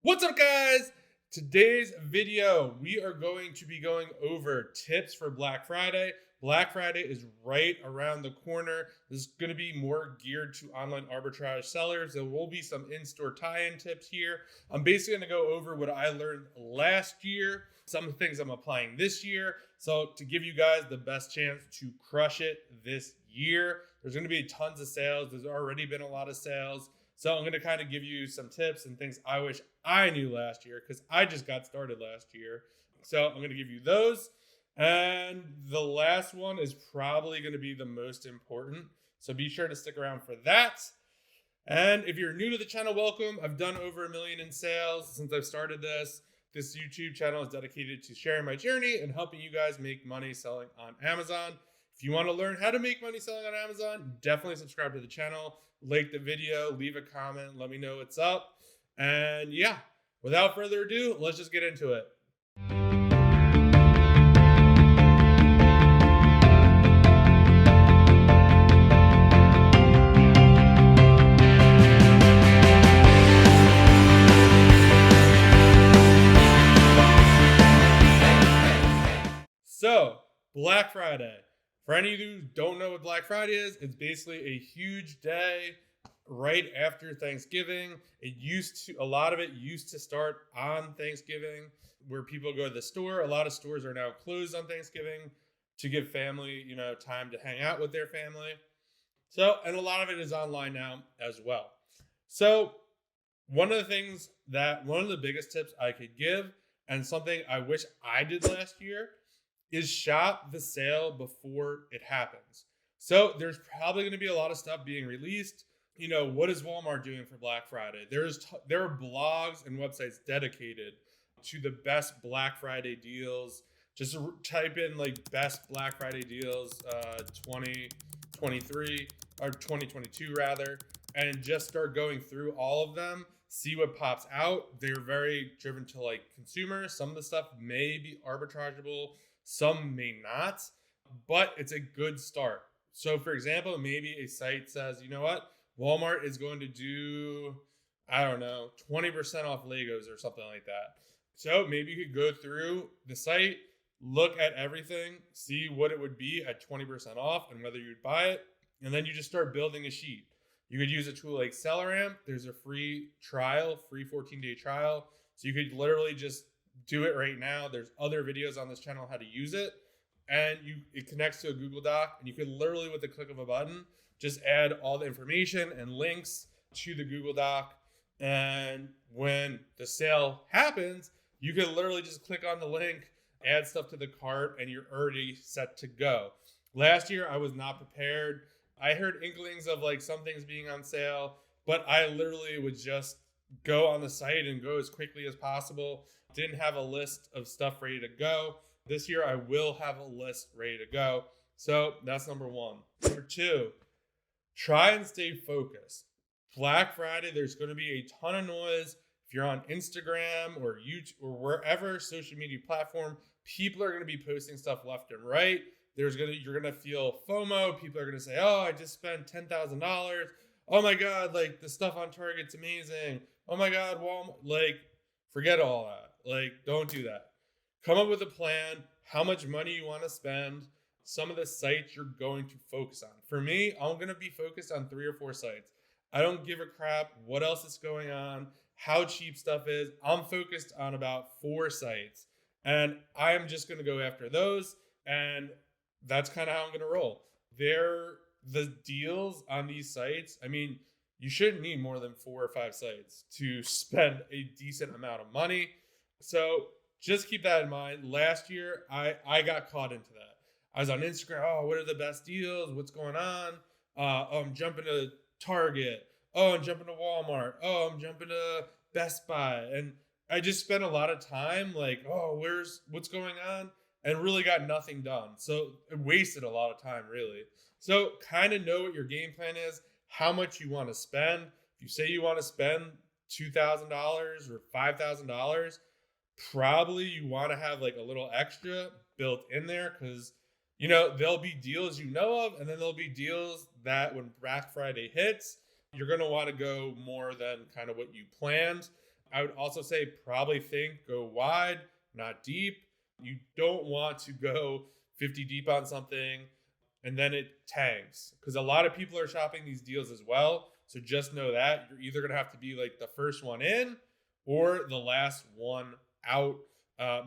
What's up, guys? Today's video, we are going to be going over tips for Black Friday. Black Friday is right around the corner. This is going to be more geared to online arbitrage sellers. There will be some in-store tie-in tips here. I'm basically going to go over what I learned last year, some things I'm applying this year. So to give you guys the best chance to crush it this year, there's going to be tons of sales. There's already been a lot of sales. So I'm going to kind of give you some tips and things I wish I knew last year because I just got started last year. So I'm going to give you those. And the last one is probably going to be the most important. So be sure to stick around for that. And if you're new to the channel, welcome. I've done over 1 million in sales since I've started this. This YouTube channel is dedicated to sharing my journey and helping you guys make money selling on Amazon. If you want to learn how to make money selling on Amazon, definitely subscribe to the channel, like the video, leave a comment, let me know what's up. And yeah, without further ado, let's just get into it. So, Black Friday. For any of you who don't know what Black Friday is, it's basically a huge day right after Thanksgiving. A lot of it used to start on Thanksgiving, where people go to the store. A lot of stores are now closed on Thanksgiving to give family, time to hang out with their family. So, and a lot of it is online now as well. So, one of the biggest tips I could give, and something I wish I did last year, is shop the sale before it happens. So there's probably going to be a lot of stuff being released. What is Walmart doing for Black Friday? There are blogs and websites dedicated to the best Black Friday deals. Just type in like best Black Friday deals 2023 or 2022 rather, and just start going through all of them. See what pops out. They're very driven to like consumers. Some of the stuff may be arbitrageable. Some may not, but it's a good start. So for example, maybe a site says, you know what? Walmart is going to do, 20% off Legos or something like that. So maybe you could go through the site, look at everything, see what it would be at 20% off and whether you'd buy it. And then you just start building a sheet. You could use a tool like SellerAmp. There's a free 14-day trial. So you could literally just do it right now. There's other videos on this channel how to use it, and it connects to a Google Doc, and you can literally, with the click of a button, just add all the information and links to the Google Doc. And when the sale happens, you can literally just click on the link, add stuff to the cart, and you're already set to go. Last year, I was not prepared. I heard inklings of like some things being on sale, but I literally would just go on the site and go as quickly as possible. Didn't have a list of stuff ready to go. This year, I will have a list ready to go. So that's number one. Number two, try and stay focused. Black Friday, there's going to be a ton of noise. If you're on Instagram or YouTube or wherever social media platform, people are going to be posting stuff left and right. You're going to feel FOMO. People are going to say, oh, I just spent $10,000. Oh my God, like the stuff on Target's amazing. Oh my God, Walmart, forget all that. Don't do that. Come up with a plan, how much money you want to spend, some of the sites you're going to focus on. For me, I'm going to be focused on 3 or 4 sites. I don't give a crap what else is going on, how cheap stuff is. I'm focused on about 4 sites, and I'm just going to go after those, and that's kind of how I'm going to roll. The deals on these sites, you shouldn't need more than 4 or 5 sites to spend a decent amount of money. So just keep that in mind. Last year, I got caught into that. I was on Instagram. Oh, what are the best deals? What's going on? I'm jumping to Target. Oh, I'm jumping to Walmart. Oh, I'm jumping to Best Buy. And I just spent a lot of time what's going on? And really got nothing done. So it wasted a lot of time, really. So kind of know what your game plan is, how much you want to spend. If you say you want to spend $2,000 or $5,000, probably you want to have like a little extra built in there because, there'll be deals of, and then there'll be deals that when Black Friday hits, you're going to want to go more than kind of what you planned. I would also say probably go wide, not deep. You don't want to go 50 deep on something and then it tanks, because a lot of people are shopping these deals as well. So just know that you're either going to have to be like the first one in or the last one out,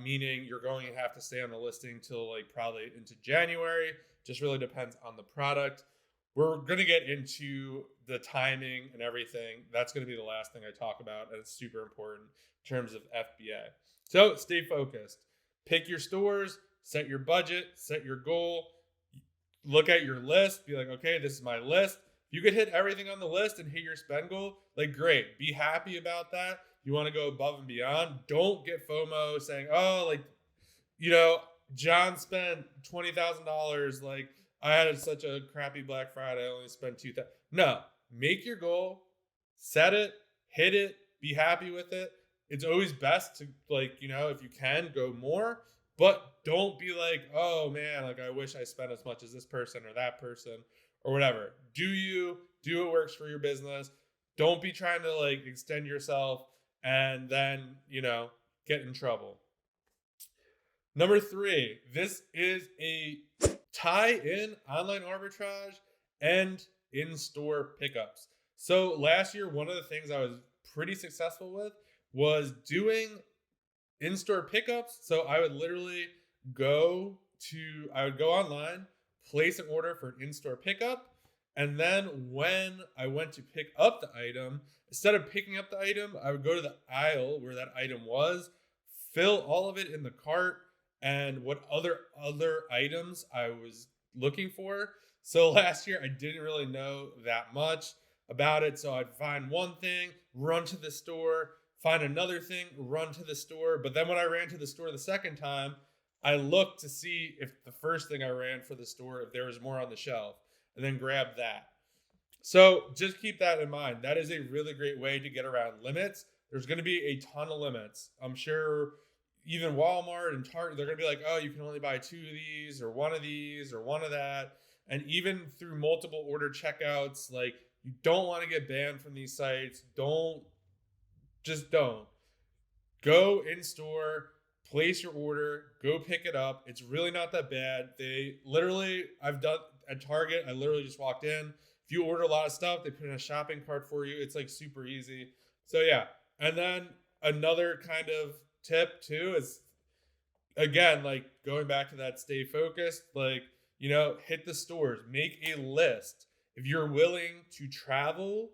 meaning you're going to have to stay on the listing till like probably into January. Just really depends on the product. We're going to get into the timing and everything. That's going to be the last thing I talk about, and it's super important in terms of FBA. So stay focused. Pick your stores, set your budget, set your goal, look at your list, be like, okay, this is my list. If you could hit everything on the list and hit your spend goal, like great, be happy about that. You want to go above and beyond. Don't get FOMO saying, oh, like, John spent $20,000. Like, I had such a crappy Black Friday. I only spent $2,000. No, make your goal, set it, hit it, be happy with it. It's always best to, like, if you can, go more, but don't be like, oh man, like I wish I spent as much as this person or that person or whatever. Do what works for your business. Don't be trying to like extend yourself and then, get in trouble. Number 3, this is a tie-in online arbitrage and in-store pickups. So last year, one of the things I was pretty successful with was doing in-store pickups. So I would literally go online, place an order for an in-store pickup. And then when I went to pick up the item, instead of picking up the item, I would go to the aisle where that item was, fill all of it in the cart, and what other items I was looking for. So last year, I didn't really know that much about it. So I'd find one thing, run to the store, find another thing, run to the store. But then when I ran to the store the second time, I looked to see if the first thing I ran for the store, if there was more on the shelf, and then grab that. So just keep that in mind. That is a really great way to get around limits. There's going to be a ton of limits. I'm sure even Walmart and Target, they're going to be like, oh, you can only buy 2 of these or 1 of these or 1 of that. And even through multiple order checkouts, like you don't want to get banned from these sites. Don't. Go in store, place your order, go pick it up. It's really not that bad. I've done at Target, I literally just walked in. If you order a lot of stuff, they put in a shopping cart for you. It's like super easy. So yeah. And then another kind of tip too is, again, like going back to that stay focused, like, hit the stores, make a list. If you're willing to travel,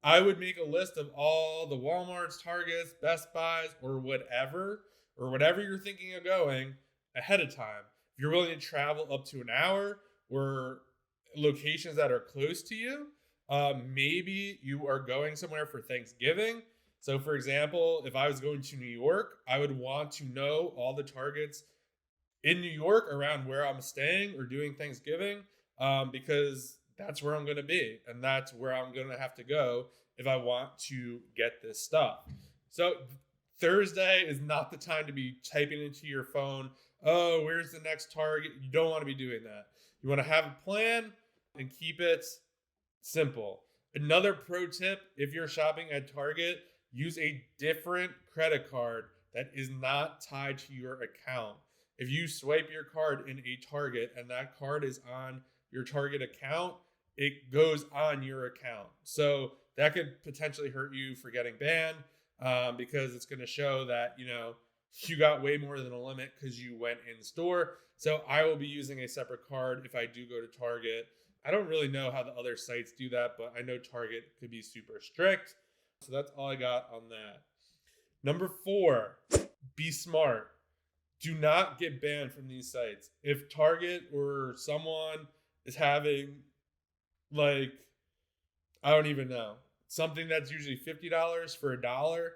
I would make a list of all the Walmarts, Targets, Best Buys, or whatever you're thinking of going ahead of time. If you're willing to travel up to an hour or locations that are close to you, maybe you are going somewhere for Thanksgiving. So for example, if I was going to New York, I would want to know all the Targets in New York around where I'm staying or doing Thanksgiving, because that's where I'm going to be. And that's where I'm going to have to go if I want to get this stuff. So Thursday is not the time to be typing into your phone, oh, where's the next Target? You don't want to be doing that. You want to have a plan and keep it simple. Another pro tip, if you're shopping at Target, use a different credit card that is not tied to your account. If you swipe your card in a Target and that card is on your Target account, it goes on your account. So that could potentially hurt you for getting banned, because it's going to show that, you got way more than a limit because you went in store. So I will be using a separate card if I do go to Target. I don't really know how the other sites do that, but I know Target could be super strict. So that's all I got on that. Number 4, be smart. Do not get banned from these sites. If Target or someone is having, like, I don't even know, something that's usually $50 for $1,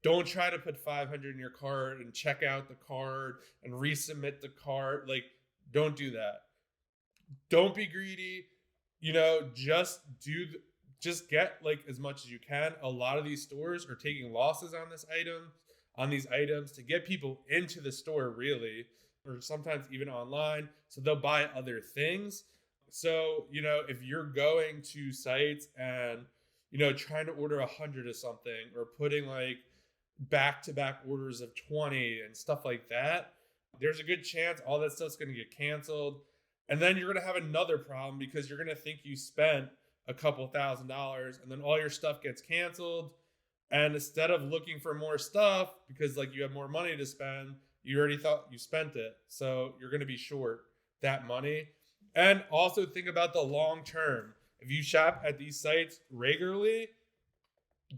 don't try to put $500 in your cart and check out the card and resubmit the cart. Like, don't do that. Don't be greedy. Just get like as much as you can. A lot of these stores are taking losses on these items to get people into the store, really, or sometimes even online. So they'll buy other things. So, if you're going to sites and, trying to order 100 of something or putting like back-to-back orders of 20 and stuff like that, there's a good chance all that stuff's going to get canceled. And then you're going to have another problem because you're going to think you spent a couple $1,000s and then all your stuff gets canceled. And instead of looking for more stuff because like you have more money to spend, you already thought you spent it. So you're going to be short that money. And also think about the long term. If you shop at these sites regularly,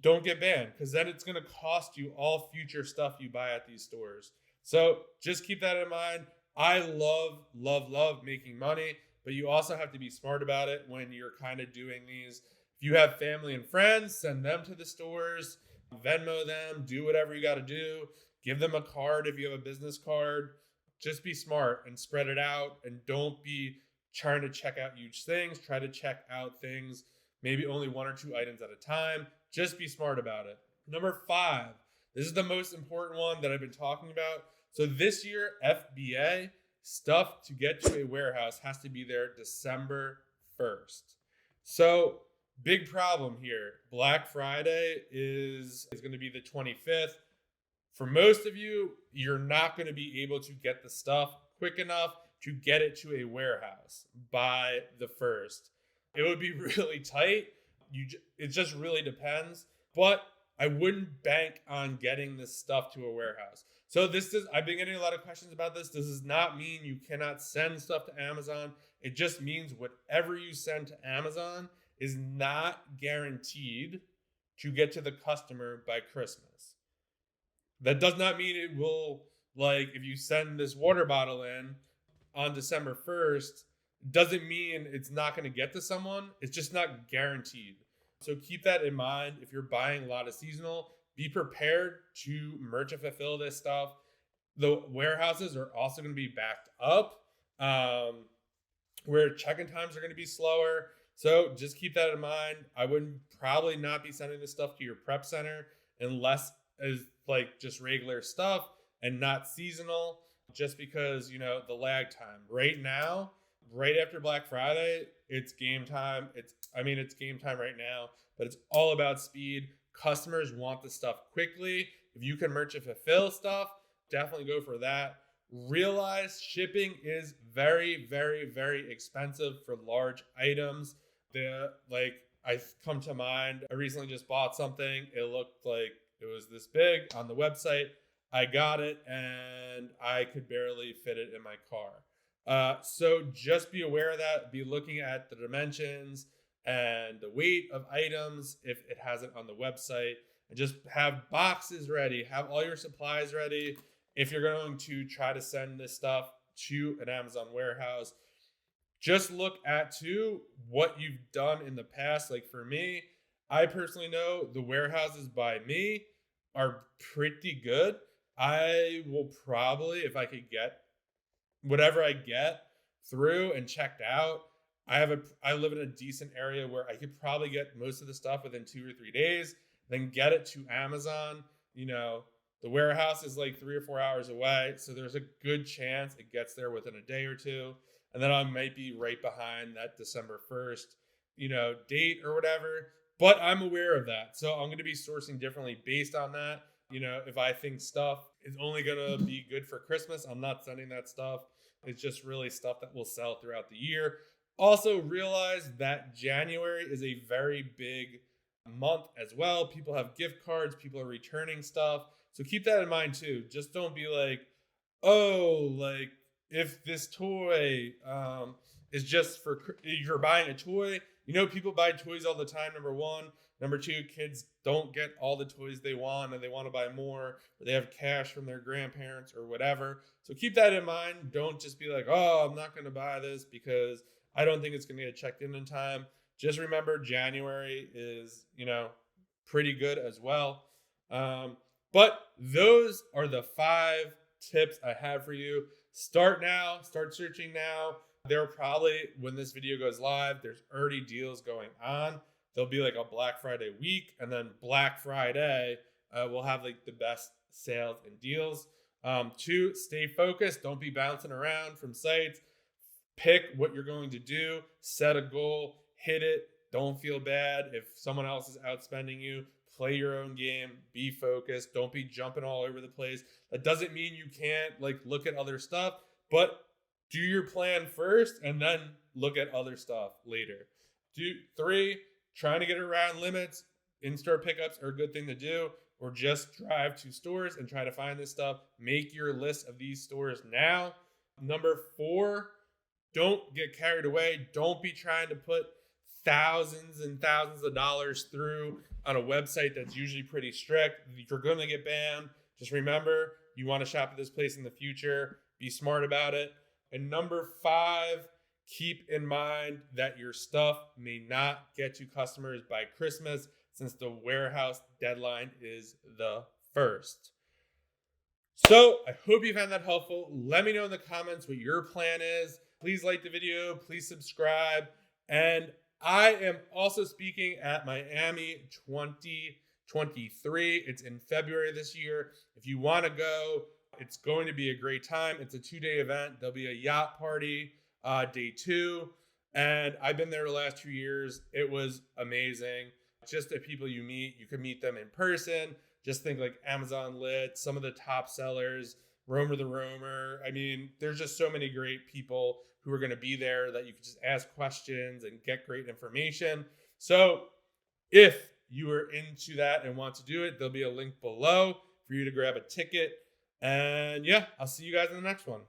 don't get banned because then it's going to cost you all future stuff you buy at these stores. So just keep that in mind. I love making money, but you also have to be smart about it when you're kind of doing these. If you have family and friends, send them to the stores, Venmo them, do whatever you got to do. Give them a card if you have a business card. Just be smart and spread it out, and don't be trying to check out huge things. Try to check out things, maybe only 1 or 2 items at a time. Just be smart about it. Number 5, this is the most important one that I've been talking about. So this year, FBA, stuff to get to a warehouse has to be there December 1st. So big problem here. Black Friday is going to be the 25th. For most of you, you're not going to be able to get the stuff quick enough to get it to a warehouse by the 1st. It would be really tight. It just really depends. But I wouldn't bank on getting this stuff to a warehouse. So I've been getting a lot of questions about this. This does not mean you cannot send stuff to Amazon. It just means whatever you send to Amazon is not guaranteed to get to the customer by Christmas. That does not mean it will, like, if you send this water bottle in on December 1st, doesn't mean it's not going to get to someone. It's just not guaranteed. So keep that in mind. If you're buying a lot of seasonal, be prepared to merchant fulfill this stuff. The warehouses are also going to be backed up, where check-in times are going to be slower. So just keep that in mind. I would probably not be sending this stuff to your prep center unless it's like just regular stuff and not seasonal, just because, the lag time. Right now, right after Black Friday, it's game time. It's game time right now, but it's all about speed. Customers want the stuff quickly. If you can merchant fulfill stuff, definitely go for that. Realize shipping is very, very, very expensive for large items. I come to mind, I recently just bought something. It looked like it was this big on the website. I got it and I could barely fit it in my car. So just be aware of that. Be looking at the dimensions and the weight of items if it has it on the website. And just have boxes ready. Have all your supplies ready if you're going to try to send this stuff to an Amazon warehouse. Just look at, too, what you've done in the past. Like for me, I personally know the warehouses by me are pretty good. I will probably, if I could get whatever I get through and checked out, I live in a decent area where I could probably get most of the stuff within 2 or 3 days, then get it to Amazon. The warehouse is like 3 or 4 hours away, so there's a good chance it gets there within a day or two. And then I might be right behind that December 1st, date or whatever. But I'm aware of that. So I'm going to be sourcing differently based on that. If I think stuff is only going to be good for Christmas, I'm not sending that stuff. It's just really stuff that will sell throughout the year. Also realize that January is a very big month as well. People have gift cards. People are returning stuff. So keep that in mind too. Just don't be like, if this toy is just you're buying a toy. People buy toys all the time, number one. Number two, kids don't get all the toys they want and they want to buy more, or they have cash from their grandparents or whatever. So keep that in mind. Don't just be like, I'm not going to buy this because I don't think it's going to get checked in time. Just remember January is, pretty good as well. But those are the 5 tips I have for you. Start now, start searching now. There are probably, when this video goes live, there's already deals going on. There'll be like a Black Friday week, and then Black Friday, we'll have like the best sales and deals. 2, stay focused. Don't be bouncing around from sites. Pick what you're going to do. Set a goal. Hit it. Don't feel bad if someone else is outspending you. play your own game, be focused, don't be jumping all over the place. That doesn't mean you can't like look at other stuff, but do your plan first and then look at other stuff later. 3, trying to get around limits. In-store pickups are a good thing to do, or just drive to stores and try to find this stuff. Make your list of these stores now. Number 4, don't get carried away. Don't be trying to put thousands and thousands of dollars through on a website that's usually pretty strict. If you're going to get banned, just remember you want to shop at this place in the future. Be smart about it. And number 5, keep in mind that your stuff may not get to customers by Christmas, since the warehouse deadline is the 1st. So I hope you found that helpful. Let me know in the comments what your plan is. Please like the video, please subscribe. And I am also speaking at Miami 2023. It's in February this year. If you want to go, it's going to be a great time. It's a 2-day event. There'll be a yacht party, day 2. And I've been there the last 2 years. It was amazing. Just the people you meet, you can meet them in person. Just think like Amazon Lit, some of the top sellers, Romer the Romer. I mean, there's just so many great people who are going to be there that you can just ask questions and get great information. So if you are into that and want to do it, there'll be a link below for you to grab a ticket. And yeah, I'll see you guys in the next one.